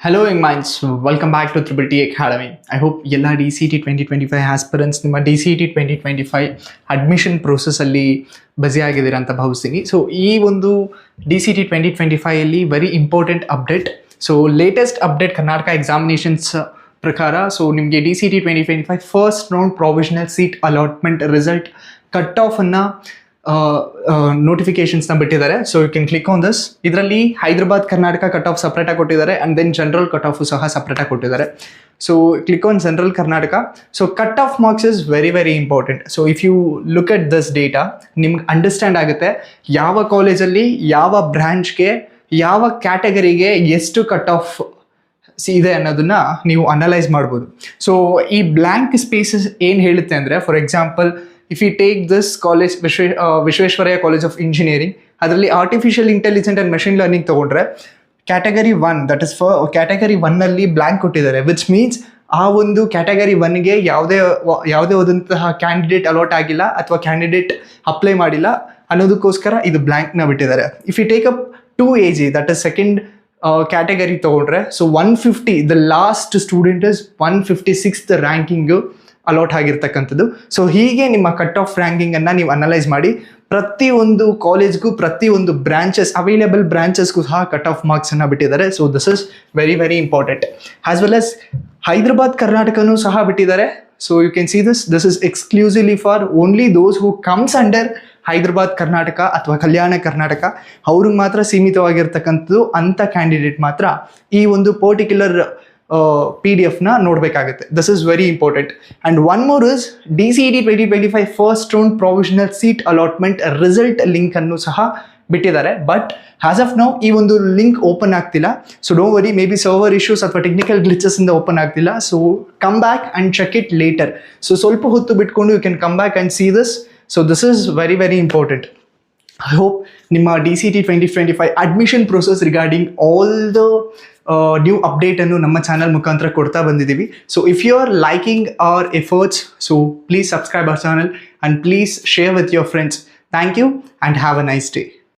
Hello, young minds. Welcome back to Triple T Academy. I hope ಎಲ್ಲ DCT 2025 aspirants ನಿಮ್ಮ DCT 2025 admission ಪ್ರೋಸೆಸ್ಸಲ್ಲಿ busy ಆಗಿದ್ದೀರಾ ಅಂತ ಭಾವಿಸ್ತೀನಿ. ಸೊ ಈ ಒಂದು DCT 2025ಅಲ್ಲಿ very important update. So latest update Karnataka examinations ಪ್ರಕಾರ ಸೊ ನಿಮಗೆ DCT 2025 first round provisional seat allotment result cut ಆಫನ್ನು ನೋಟಿಫಿಕೇಶನ್ಸ್ನ ಬಿಟ್ಟಿದ್ದಾರೆ. So you can click on this. ಇದರಲ್ಲಿ ಹೈದರಾಬಾದ್ ಕರ್ನಾಟಕ ಕಟ್ ಆಫ್ ಸಪ್ರೇಟಾಗಿ ಕೊಟ್ಟಿದ್ದಾರೆ and then general cut off ಸಹ ಸಪ್ರೇಟಾಗಿ ಕೊಟ್ಟಿದ್ದಾರೆ. So click on general Karnataka. So cut off marks is very very important. So if you look at this data ನಿಮ್ಗೆ understand ಆಗುತ್ತೆ ಯಾವ ಕಾಲೇಜಲ್ಲಿ ಯಾವ ಬ್ರ್ಯಾಂಚ್ಗೆ ಯಾವ ಕ್ಯಾಟಗರಿಗೆ ಎಷ್ಟು ಕಟ್ ಆಫ್ ಇದೆ ಅನ್ನೋದನ್ನ ನೀವು ಅನಲೈಸ್ ಮಾಡ್ಬೋದು. ಸೊ ಈ ಬ್ಲ್ಯಾಂಕ್ ಸ್ಪೇಸಸ್ ಏನು ಹೇಳುತ್ತೆ ಅಂದರೆ, for example if you take this college Visvesvaraya college of engineering, ಅದರಲ್ಲಿ artificial intelligent and machine learning ತೊಗೊಂಡ್ರೆ ಕ್ಯಾಟಗರಿ 1 ದಟ್ ಇಸ್ ಕ್ಯಾಟಗರಿ 1ನಲ್ಲಿ ಬ್ಲ್ಯಾಂಕ್ ಕೊಟ್ಟಿದ್ದಾರೆ, ವಿಚ್ ಮೀನ್ಸ್ ಆ ಒಂದು ಕ್ಯಾಟಗರಿ 1ಗೆ ಯಾವುದೇ ಆದಂತಹ ಕ್ಯಾಂಡಿಡೇಟ್ ಅಲಾಟ್ ಆಗಿಲ್ಲ ಅಥವಾ ಕ್ಯಾಂಡಿಡೇಟ್ ಅಪ್ಲೈ ಮಾಡಿಲ್ಲ ಅನ್ನೋದಕ್ಕೋಸ್ಕರ ಇದು ಬ್ಲ್ಯಾಂಕ್ನ ಬಿಟ್ಟಿದ್ದಾರೆ. If you take up 2AG that is second category ತೊಗೊಂಡ್ರೆ, so 150 the last student is 156th ranking allot ಆಗಿರ್ತಕ್ಕಂಥದ್ದು. ಸೊ ಹೀಗೆ ನಿಮ್ಮ ಕಟ್ ಆಫ್ ರ್ಯಾಂಕಿಂಗನ್ನು ನೀವು ಅನಲೈಸ್ ಮಾಡಿ ಪ್ರತಿಯೊಂದು ಕಾಲೇಜ್ಗೂ ಪ್ರತಿಯೊಂದು ಬ್ರಾಂಚಸ್ ಅವೈಲೇಬಲ್ ಬ್ರಾಂಚಸ್ಗೂ ಸಹ ಕಟ್ ಆಫ್ ಮಾರ್ಕ್ಸನ್ನು ಬಿಟ್ಟಿದ್ದಾರೆ. So this is very very important. As well as Hyderabad ಕರ್ನಾಟಕನೂ ಸಹ ಬಿಟ್ಟಿದ್ದಾರೆ. So you can see this is exclusively for only those who comes under Hyderabad Karnataka ಅಥವಾ ಕಲ್ಯಾಣ ಕರ್ನಾಟಕ, ಅವ್ರಿಗೆ ಮಾತ್ರ ಸೀಮಿತವಾಗಿರ್ತಕ್ಕಂಥದ್ದು. ಅಂಥ ಕ್ಯಾಂಡಿಡೇಟ್ ಮಾತ್ರ ಈ ಒಂದು ಪರ್ಟಿಕ್ಯುಲರ್ PDF-ನ ನೋಡಬೇಕಾಗುತ್ತೆ. This is very important. And one more is DCT 2025 first round provisional seat allotment result ಲಿಂಕನ್ನು ಸಹ ಬಿಟ್ಟಿದ್ದಾರೆ. ಬಟ್ ಆಸ್ ಆಫ್ ನೌ ಈ ಒಂದು ಲಿಂಕ್ ಓಪನ್ ಆಗ್ತಿಲ್ಲ. So don't worry, may be server issues ಅಥವಾ ಟೆಕ್ನಿಕಲ್ ಗ್ಲಿಚಸ್ಸಿಂದ ಓಪನ್ ಆಗ್ತಿಲ್ಲ. So come back and check it later. So ಸ್ವಲ್ಪ ಹೊತ್ತು ಬಿಟ್ಕೊಂಡು you can come back and see this. So this is very very important. I hope ನಿಮ್ಮ DCT 2025 admission process regarding all the new ಅಪ್ಡೇಟನ್ನು ನಮ್ಮ channel ಮುಖಾಂತರ ಕೊಡ್ತಾ ಬಂದಿದ್ದೀವಿ. So if you are liking our efforts, so please subscribe our channel and please share with your friends. Thank you and have a nice day.